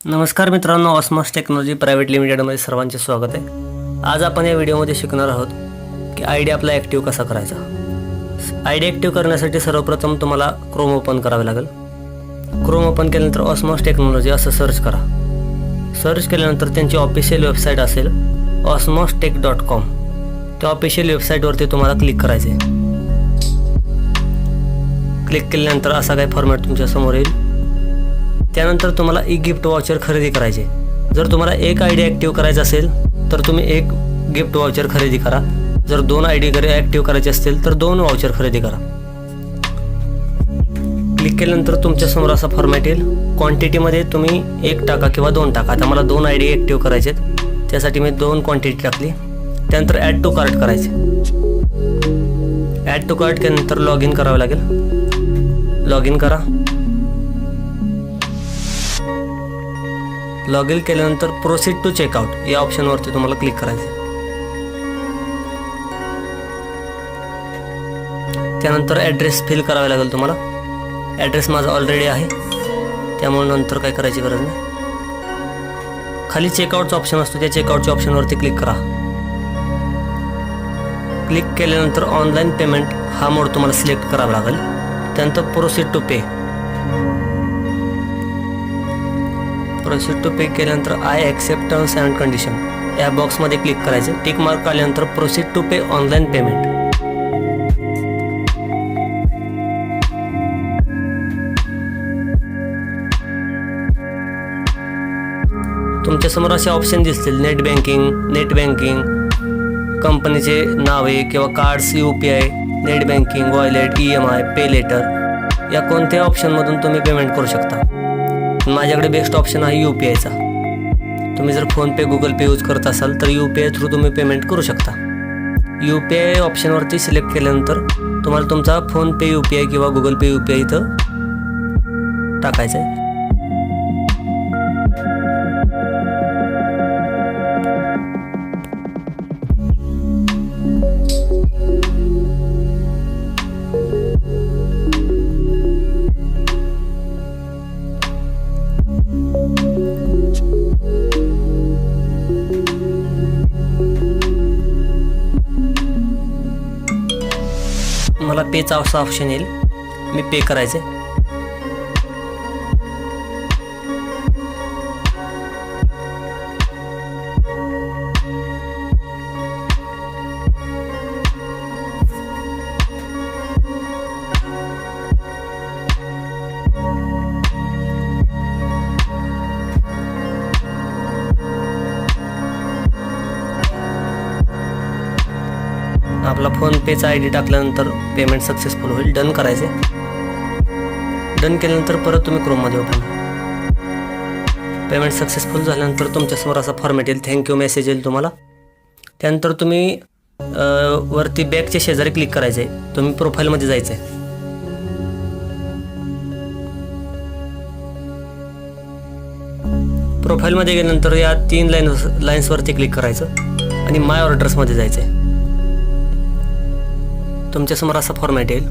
नमस्कार मित्रांनो, ऑस्मॉस technology private लिमिटेडमध्ये सर्वांचे स्वागत आहे। आज आपण या व्हिडिओमध्ये शिकणार आहोत की आयडी आपला ॲक्टिव्ह कसा करायचा। आयडी ॲक्टिव्ह करण्यासाठी सर्वप्रथम तुम्हाला क्रोम ओपन करावे लागेल। क्रोम ओपन केल्यानंतर ऑस्मॉस टेक्नॉलॉजी असं सर्च करा। सर्च केल्यानंतर त्यांची ऑफिशियल वेबसाईट असेल osmostech.com। त्या ऑफिशियल वेबसाईटवरती तुम्हाला क्लिक करायचे। क्लिक केल्यानंतर असा काही फॉर्मॅट तुमच्या समोर येईल। त्यानंतर तुम्हाला ई गिफ्ट वाउचर खरेदी करायचे। जर तुम्हाला एक आयडी ॲक्टिव्ह करायचा असेल तर तुम्ही एक गिफ्ट वाउचर खरेदी करा। जर दोन आयडी ॲक्टिव्ह करायचे असतील तर दोन वाउचर खरेदी करा। क्लिक केल्यानंतर तुमच्या समोर असा फॉर्मॅट येईल। क्वांटिटीमध्ये तुम्ही 1 टाका किंवा 2 टाका। आता मला 2 आयडी ॲक्टिव्ह करायचे आहेत, त्यासाठी मी 2 क्वांटिटी टाकली। त्यानंतर ॲड टू कार्ट करायचे। ॲड टू कार्ट केल्यानंतर लॉग इन करावे लागेल। लॉग इन करा। लॉग इन केल्यानंतर प्रोसीड टू चेकआउट या ऑप्शनवरती तुम्हाला क्लिक करायचं। त्यानंतर ॲड्रेस फिल करावा लागेल तुम्हाला। ॲड्रेस माझा ऑलरेडी आहे, त्यामुळे नंतर काय करायची गरज नाही। खाली चेकआउटचा ऑप्शन असतो, त्या चेकआउटच्या ऑप्शनवरती क्लिक करा। क्लिक केल्यानंतर ऑनलाईन पेमेंट हा मोड तुम्हाला सिलेक्ट करावा लागेल। त्यानंतर प्रोसीड टू पे केल्यानंतर I accept terms and condition या बॉक्समध्ये क्लिक करायचं। टिक मार्क आल्यानंतर proceed to pay online payment. तुमच्यासमोर असे ऑप्शन दिसतील, नेट बँकिंग, कंपनीचे नावे किंवा cards, UPI, net banking, wallet, EMI, pay later या कोणत्याही ऑप्शनमधून तुम्ही पेमेंट करू शकता। माझ्याकडे बेस्ट ऑप्शन आहे UPIचा। तुम्ही जर फोनपे, गुगल पे यूज करत असाल तर UPI थ्रू तुम्ही पेमेंट करू शकता। UPI ऑप्शनवरती सिलेक्ट केल्यानंतर तुम्हाला तुमचा फोनपे UPI किंवा गुगल पे UPI इथं टाकायचं आहे। मला पेचा असा ऑप्शन येईल, मी पे करायचे। आपला फोनपेचा ID टाकल्यानंतर पेमेंट सक्सेसफुल होईल। डन करायचे। डन केल्यानंतर परत तुम्ही क्रोममध्ये ओपन। पेमेंट सक्सेसफुल झाल्यानंतर तुमच्यासमोर असा फॉर्मॅट येईल, थँक्यू मेसेज येईल तुम्हाला। त्यानंतर तुम्ही वरती बॅकच्या शेजारी क्लिक करायचं आहे। तुम्ही प्रोफाईलमध्ये जायचं आहे। प्रोफाईलमध्ये गेल्यानंतर या 3 लाईन्सवरती क्लिक करायचं आणि माय ऑर्डर्समध्ये जायचं आहे। तुमच्यासमोर असा फॉर्मॅट येईल,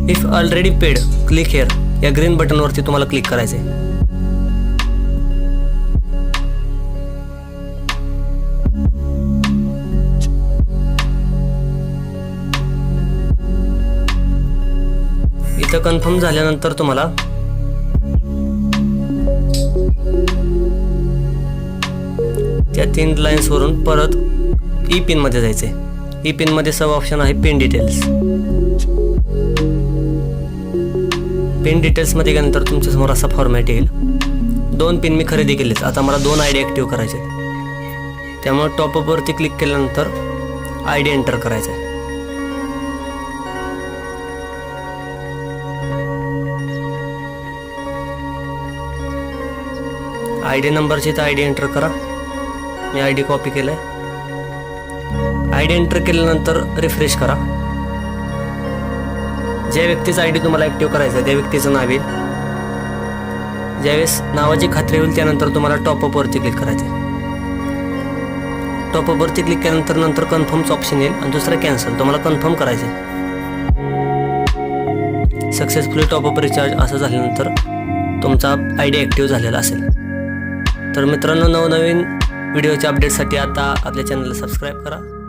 if already paid click here या ग्रीन बटनवरती तुम्हाला क्लिक करायचे। इथं कन्फर्म झाल्यानंतर तुम्हाला त्या 3 लाईन्सवरून परत ई पिनमध्ये जायचे। ई पिनमध्ये सब ऑप्शन आहे पिन डिटेल्स। पिन डिटेल्समध्ये गेल्यानंतर तुमच्यासमोर असा फॉर्मॅट येईल, 2 पिन मी खरेदी केलेत, आता मला 2 आयडी ॲक्टिव्ह करायचे। त्यामुळे टॉपअपवरती क्लिक केल्यानंतर आयडी एंटर करायचं आहे। आयडी नंबरची तर आयडी एंटर करा। मी आयडी कॉपी केलं आहे। आयडी एंटर केल्यानंतर रिफ्रेश करा। ज्या व्यक्तीचा आयडी तुम्हाला ॲक्टिव्ह करायचा आहे त्या व्यक्तीचं नाव येईल। ज्यावेळेस नावाची खात्री होईल त्यानंतर तुम्हाला टॉपअपवरती क्लिक करायचं आहे। टॉपअपवरती क्लिक केल्यानंतर नंतर कन्फर्मचं ऑप्शन येईल आणि दुसरं कॅन्सल, तुम्हाला कन्फर्म करायचं आहे। सक्सेसफुली टॉपअप रिचार्ज असं झाल्यानंतर तुमचा आयडी ॲक्टिव्ह झालेला असेल। तर मित्रांनो, नवनवीन व्हिडिओच्या अपडेटसाठी आता आपल्या चॅनलला सबस्क्राईब करा.